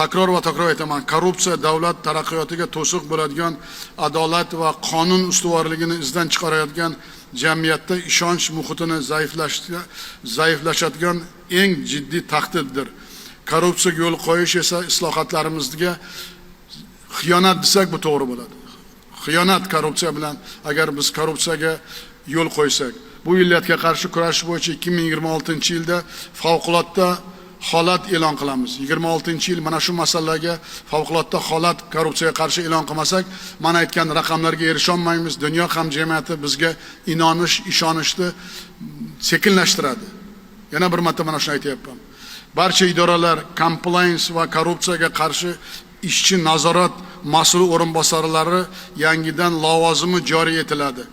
takror va takror aytaman, korrupsiya davlat taraqqiyotiga to'siq bo'ladigan, adolat va qonun ustuvorligini izdan chiqarayotgan, jamiyatda ishonch muhitini zaiflashadigan eng jiddiy tahdiddir. Korrupsiyaga yo'l qo'yish esa islohotlarimizga xiyonat desak bu to'g'ri bo'ladi. Xiyonat korrupsiya bilan agar biz korrupsiyaga yo'l qo'ysak, bu illatga qarshi kurashish bo'yicha 2026-yilda favqulodda holat e'lon qilamiz. 26-yil mana shu masalaga favqulodda holat korrupsiyaga qarshi e'lon qilmasak, mana aytgan raqamlarga erisha olmaymiz. Dunyo hamjamiyati bizga ishonishni sekinlashtiradi. Yana bir marta mana shuni aytayapman. Barcha idoralar compliance va korrupsiyaga qarshi ishchi nazorat mas'ul o'rinbosarlari yangidan lavozimi joriy etiladi.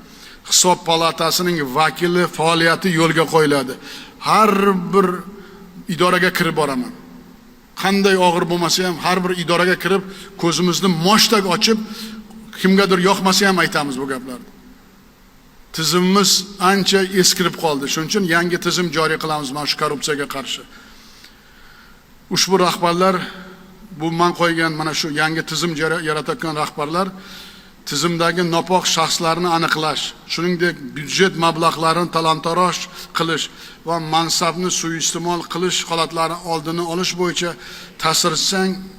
Hisob palatasining vakili faoliyati yo'lga qo'yiladi. Har bir idoraga kirib boraman. Qanday og'ir bo'lmasa ham har bir idoraga kirib ko'zimizni moshtak ochib, kimgadir yoqmasa ham aytamiz bu gaplarni. Tizimimiz ancha eskirib qoldi. Shuning uchun yangi tizim joriy qilamiz mana shu korrupsiyaga qarshi. Ushbu rahbarlar, bu men qo'ygan mana shu yangi tizim yaratayotgan rahbarlar tizimdagi nopok shaxslarni aniqlash, shuningdek byudjet mablag'larini talon-taroj qilish va mansabni suiiste'mol qilish holatlari oldini olish bo'yicha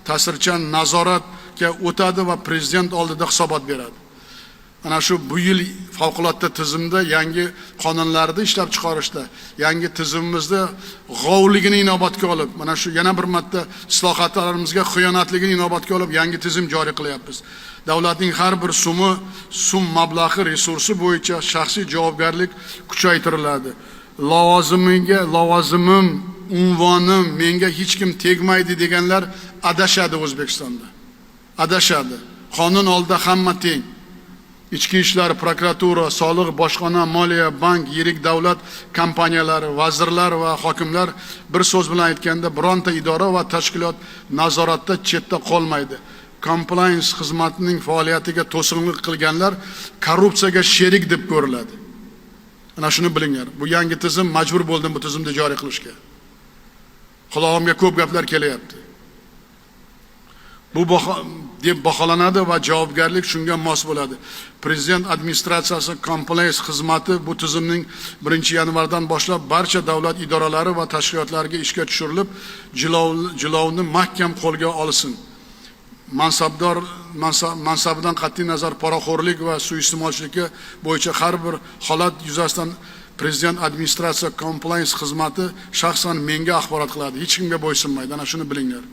ta'sirchan nazoratga o'tadi va prezident oldida hisobot beradi. Ana shu bu yil favqulodda tizimda yangi qonunlarni ishlab chiqarishda, yangi tizimimizda g'ovligini inobatga olib, mana shu yana bir marta islohotlarimizga xiyonatligini inobatga olib yangi tizim joriy qilyapmiz. Davlatning har bir so'm mablag'i resursi bo'yicha shaxsiy javobgarlik kuchaytiriladi. Lavozimim, unvonim menga hech kim tegmaydi deganlar adashadi O'zbekistonda. Adashadi. Qonun oldida hamma teng. Ichki ishlar, prokuratura, soliq, bojxona, moliya, bank, yirik davlat kompaniyalari, vazirlar va hokimlar bir so'z bilan aytganda bironta idora va tashkilot nazoratda chetda qolmaydi. Compliance xizmatining faoliyatiga to'sqinlik qilganlar korrupsiyaga sherik deb ko'riladi. Ana shuni bilinglar. Bu yangi tizim majbur bo'ldim bu tizimni joriy qilishga. Qulog'imga ko'p gaplar kelyapti. Bu deb baholanadi va javobgarlik shunga mos bo'ladi. Prezident administratsiyasi compliance xizmati bu tizimning 1-yanvardan boshlab barcha davlat idoralari va tashkilotlariga ishga tushirilib, jilovni mahkam qo'lga olsin. Mansabidan qat'iy nazar poraxo'rlik va suiiste'molchilikka bo'yicha har bir holat yuzasidan prezident administratsiya compliance xizmati shaxsan menga axborot qiladi. Hech kimga bo'ysunmaydi. Ana shuni bilinglar.